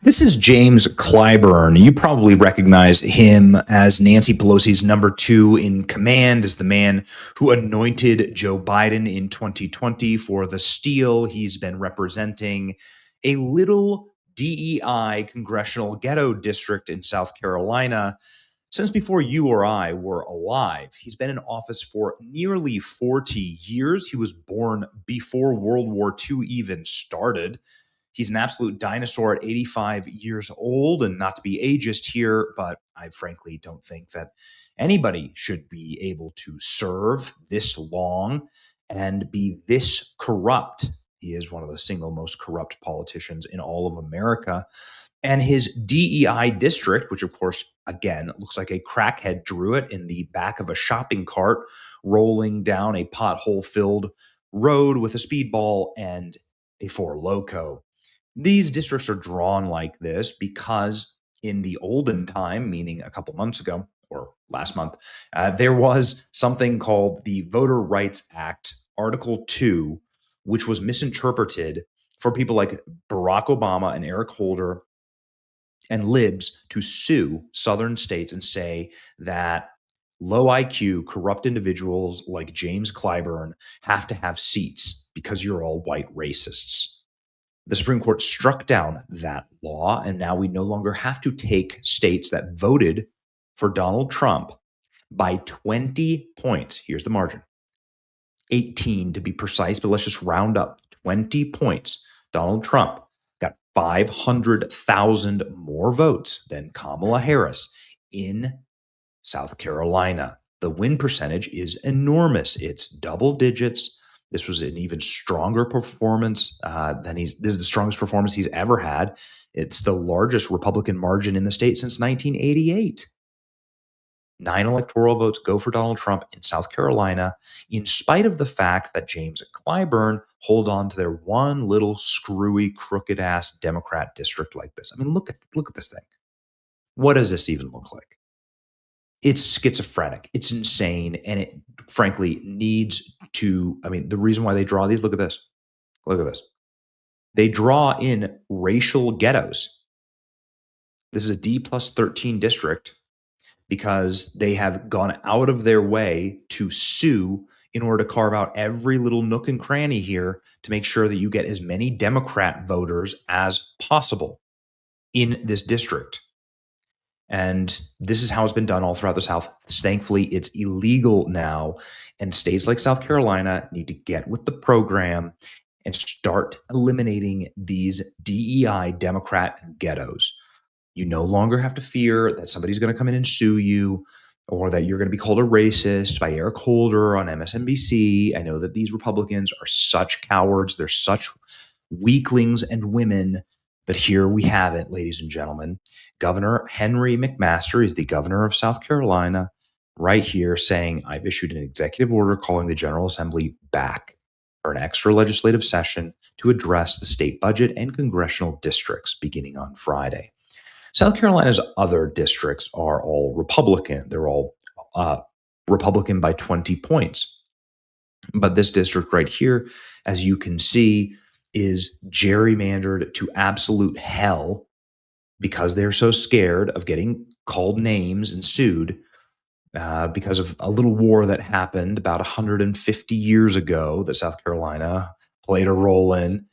This is James Clyburn. You probably recognize him as Nancy Pelosi's number two in command, as the man who anointed Joe Biden in 2020 for the steal. He's been representing a little DEI congressional ghetto district in South Carolina since before you or I were alive. He's been in office for nearly 40 years. He was born before World War II even started. He's an absolute dinosaur at 85 years old, and not to be ageist here, but I frankly don't think that anybody should be able to serve this long and be this corrupt. He is one of the single most corrupt politicians in all of America. And his DEI district, which of course, again, looks like a crackhead drew it in the back of a shopping cart rolling down a pothole-filled road with a speedball and a Four Loko. These districts are drawn like this because in the olden time, meaning a couple months ago or last month, there was something called the Voter Rights Act, Article 2, which was misinterpreted for people like Barack Obama and Eric Holder and libs to sue southern states and say that low IQ, corrupt individuals like James Clyburn have to have seats because you're all white racists. The Supreme Court struck down that law, and now we no longer have to take states that voted for Donald Trump by 20 points. Here's the margin. 18 to be precise, but let's just round up. 20 points. Donald Trump got 500,000 more votes than Kamala Harris in South Carolina. The win percentage is enormous. It's double digits. This was an even stronger performance this is the strongest performance he's ever had. It's the largest Republican margin in the state since 1988. 9 electoral votes go for Donald Trump in South Carolina, in spite of the fact that James Clyburn hold on to their one little screwy, crooked-ass Democrat district like this. I mean, look at this thing. What does this even look like? It's schizophrenic. It's insane. And it frankly needs to, the reason why they draw these, look at this. Look at this. They draw in racial ghettos. This is a D+13 district because they have gone out of their way to sue in order to carve out every little nook and cranny here to make sure that you get as many Democrat voters as possible in this district. And this is how it's been done all throughout the South. Thankfully, it's illegal now. And states like South Carolina need to get with the program and start eliminating these DEI Democrat ghettos. You no longer have to fear that somebody's going to come in and sue you or that you're going to be called a racist by Eric Holder on MSNBC. I know that these Republicans are such cowards. They're such weaklings and women. But here we have it, ladies and gentlemen. Governor Henry McMaster is the governor of South Carolina right here saying, I've issued an executive order calling the General Assembly back for an extra legislative session to address the state budget and congressional districts beginning on Friday. South Carolina's other districts are all Republican. They're all Republican by 20 points. But this district right here, as you can see, is gerrymandered to absolute hell because they're so scared of getting called names and sued because of a little war that happened about 150 years ago that South Carolina played a role in.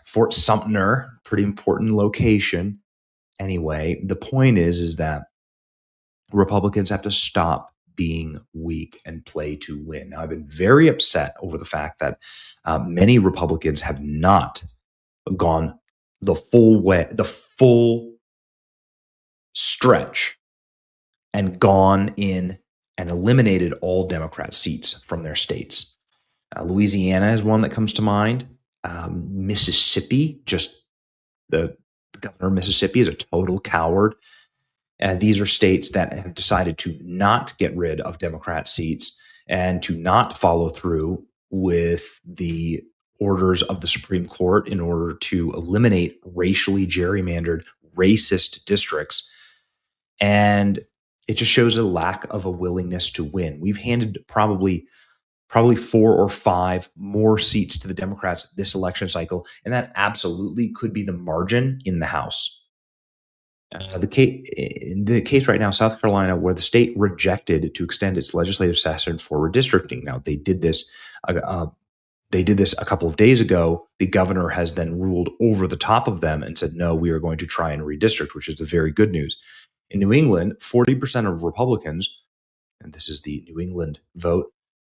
Fort Sumter, pretty important location. Anyway, the point is that Republicans have to stop being weak and play to win. Now, I've been very upset over the fact that many Republicans have not gone the full stretch and gone in and eliminated all Democrat seats from their states. Louisiana is one that comes to mind. Mississippi, the governor of Mississippi is a total coward. And these are states that have decided to not get rid of Democrat seats and to not follow through with the orders of the Supreme Court in order to eliminate racially gerrymandered, racist districts. And it just shows a lack of a willingness to win. We've handed probably probably 4 or 5 more seats to the Democrats this election cycle, and that absolutely could be the margin in the House. The case right now, South Carolina, where the state rejected to extend its legislative session for redistricting. Now they did this. They did this a couple of days ago. The governor has then ruled over the top of them and said, no, we are going to try and redistrict, which is the very good news. In New England, 40% of Republicans, and this is the New England vote,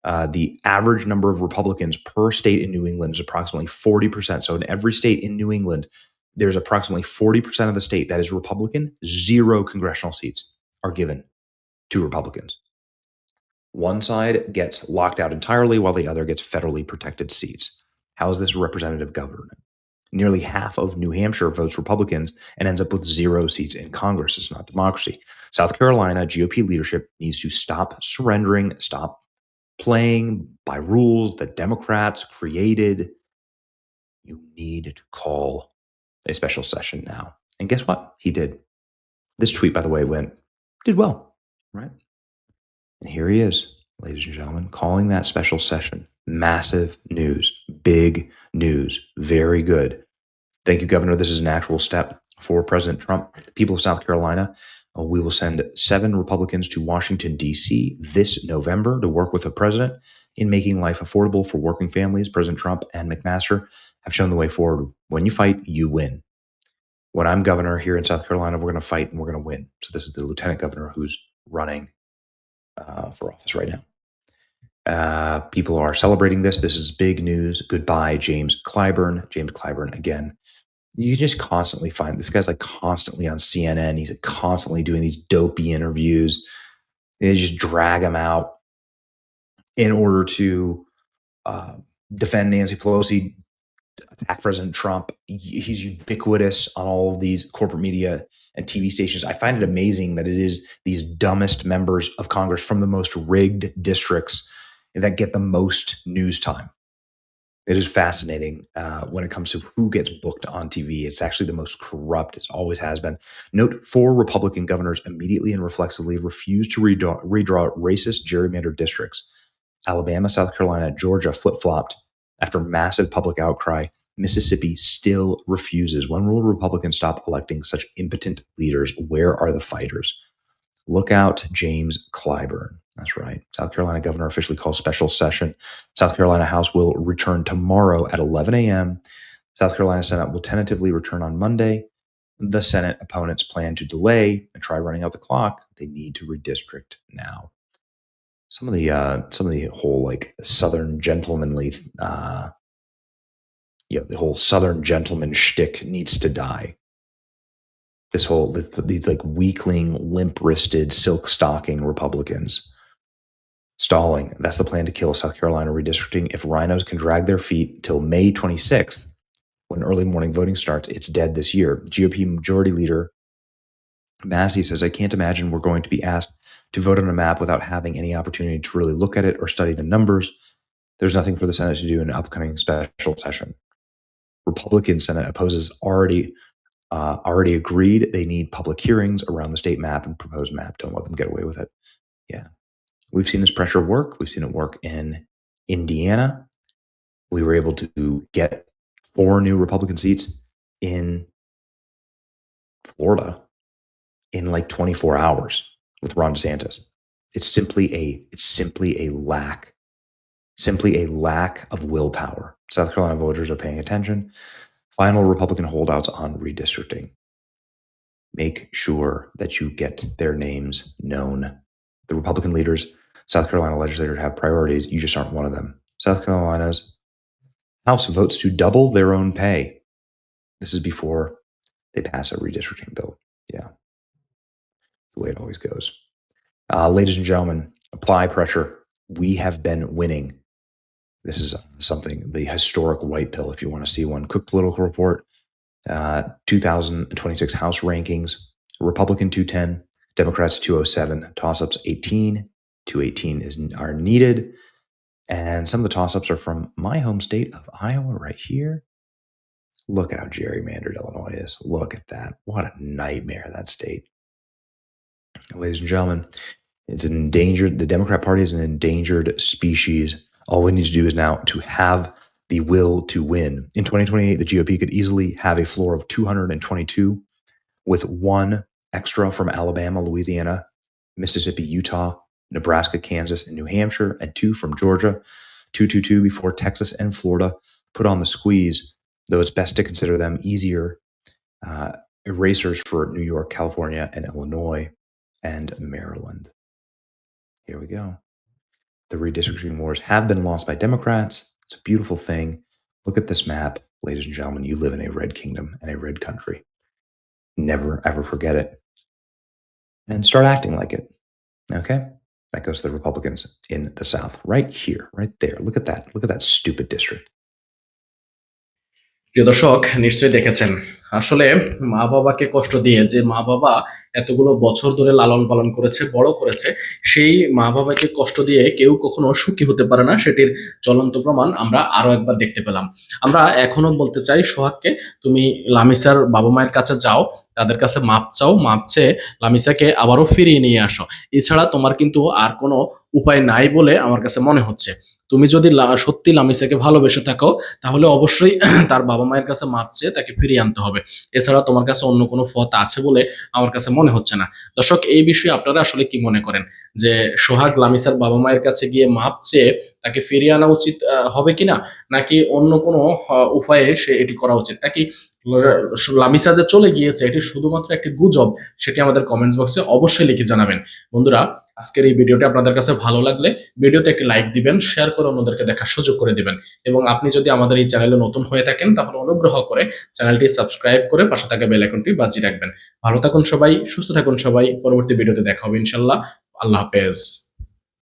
the average number of Republicans per state in New England is approximately 40%. So in every state in New England, there's approximately 40% of the state that is Republican. 0 congressional seats are given to Republicans. One side gets locked out entirely while the other gets federally protected seats. How is this representative government? Nearly half of New Hampshire votes Republicans and ends up with 0 seats in Congress. It's not democracy. South Carolina GOP leadership needs to stop surrendering, stop playing by rules that Democrats created. You need to call a special session now. And guess what? He did. This tweet, by the way, did well, right? And here he is, ladies and gentlemen, calling that special session. Massive news, big news, very good. Thank you, Governor. This is an actual step for President Trump. The people of South Carolina, we will send 7 Republicans to Washington, D.C. this November to work with the president in making life affordable for working families. President Trump and McMaster have shown the way forward. When you fight, you win. When I'm governor here in South Carolina, we're going to fight and we're going to win. So this is the lieutenant governor who's running for office right now. People are celebrating this. This is big news. Goodbye, James Clyburn. James Clyburn, again. You just constantly find this guy's like constantly on CNN. He's constantly doing these dopey interviews. They just drag him out in order to defend Nancy Pelosi, attack President Trump. He's ubiquitous on all of these corporate media and TV stations. I find it amazing that it is these dumbest members of Congress from the most rigged districts that get the most news time. It is fascinating when it comes to who gets booked on TV. It's actually the most corrupt. It always has been. Note 4 Republican governors immediately and reflexively refused to redraw racist gerrymandered districts. Alabama, South Carolina, Georgia flip-flopped after massive public outcry. Mississippi still refuses. When will Republicans stop electing such impotent leaders? Where are the fighters? Look out, James Clyburn. That's right. South Carolina governor officially calls special session. South Carolina House will return tomorrow at 11 a.m. South Carolina Senate will tentatively return on Monday. The Senate opponents plan to delay and try running out the clock. They need to redistrict now. Some of the whole like Southern gentlemanly, the whole Southern gentleman shtick needs to die. These like weakling, limp-wristed, silk-stocking Republicans stalling. That's the plan to kill South Carolina redistricting. If rhinos can drag their feet till May 26th, when early morning voting starts, it's dead this year. GOP Majority Leader Massey says, I can't imagine we're going to be asked to vote on a map without having any opportunity to really look at it or study the numbers. There's nothing for the Senate to do in an upcoming special session. Republican Senate opposes already agreed they need public hearings around the state map and proposed map. Don't let them get away with it. Yeah. We've seen this pressure work. We've seen it work in Indiana. We were able to get 4 new Republican seats in Florida in like 24 hours with Ron DeSantis. It's simply a lack of willpower. South Carolina voters are paying attention. Final Republican holdouts on redistricting. Make sure that you get their names known. The Republican leaders, South Carolina legislators have priorities. You just aren't one of them. South Carolina's House votes to double their own pay. This is before they pass a redistricting bill. Yeah. The way it always goes. Ladies and gentlemen, apply pressure. We have been winning. This is something, the historic white pill, if you want to see one. Cook Political Report, 2026 House rankings. Republican 210, Democrats 207, toss-ups 18. 218 are needed. And some of the toss-ups are from my home state of Iowa right here. Look at how gerrymandered Illinois is. Look at that. What a nightmare, that state. Ladies and gentlemen, it's an endangered, the Democrat Party is an endangered species All we need to do is now to have the will to win. In 2028, the GOP could easily have a floor of 222 with one extra from Alabama, Louisiana, Mississippi, Utah, Nebraska, Kansas, and New Hampshire, and two from Georgia, 222 before Texas and Florida put on the squeeze, though it's best to consider them easier erasers for New York, California, and Illinois, and Maryland. Here we go. The redistricting wars have been lost by Democrats. It's a beautiful thing. Look at this map, ladies and gentlemen. You live in a red kingdom and a red country. Never, ever forget it. And start acting like it. Okay? That goes to the Republicans in the South. Right here, right there. Look at that. Look at that stupid district. প্রিয় দর্শক, নিশ্চয়ই দেখেছেন আসলে মা বাবাকে কষ্ট দিয়ে যে মা বাবা এতগুলো বছর ধরে লালন পালন করেছে, বড় করেছে, সেই মা বাবাকে কষ্ট দিয়ে কেউ কখনো সুখী হতে পারে না। সেটির জ্বলন্ত প্রমাণ আমরা আরো একবার দেখতে পেলাম। আমরা এখনো বলতে চাই সোহাগকে, তুমি লামিসার বাবা মায়ের কাছে যাও, তাদের কাছে মাপ চাও, মাপ চেয়ে লামিসাকে আবারও ফিরিয়ে নিয়ে আসো। এছাড়া তোমার কিন্তু আর কোনো উপায় নাই বলে আমার কাছে মনে হচ্ছে। তুমি যদি সত্যি লামিসাকে ভালোবেসে থাকো, তাহলে অবশ্যই তার বাবা মায়ের কাছে মাপ চেয়ে তাকে ফিরিয়ে আনতে হবে। এছাড়া তোমার কাছে অন্য কোনো পথ আছে বলে আমার কাছে মনে হচ্ছে না। দর্শক, এই বিষয়ে আপনারা আসলে কি মনে করেন যে সোহাগ লামিসার বাবা মায়ের কাছে গিয়ে মাপ চেয়ে তাকে ফিরিয়ে আনা উচিত হবে কিনা, নাকি অন্য কোনো উপায়ে সে এটি করা উচিত? নাকি লামিসা যে চলে গিয়েছে এটি শুধুমাত্র একটি গুজব, সেটি আমাদের কমেন্টস বক্সে অবশ্যই লিখে জানাবেন। বন্ধুরা, আজকের এই ভিডিওটি আপনাদের কাছে ভালো লাগলে ভিডিওতে একটি লাইক দিবেন, শেয়ার করে অন্যদেরকে দেখার সুযোগ করে দিবেন, এবং আপনি যদি আমাদের এই চ্যানেলে নতুন হয়ে থাকেন তাহলে অনুগ্রহ করে চ্যানেলটি সাবস্ক্রাইব করে পাশে থাকা বেল আইকনটি বাজিয়ে রাখবেন। ভালো থাকুন সবাই, সুস্থ থাকুন সবাই। পরবর্তী ভিডিওতে দেখা হবে ইনশাআল্লাহ। আল্লাহ হাফেজ।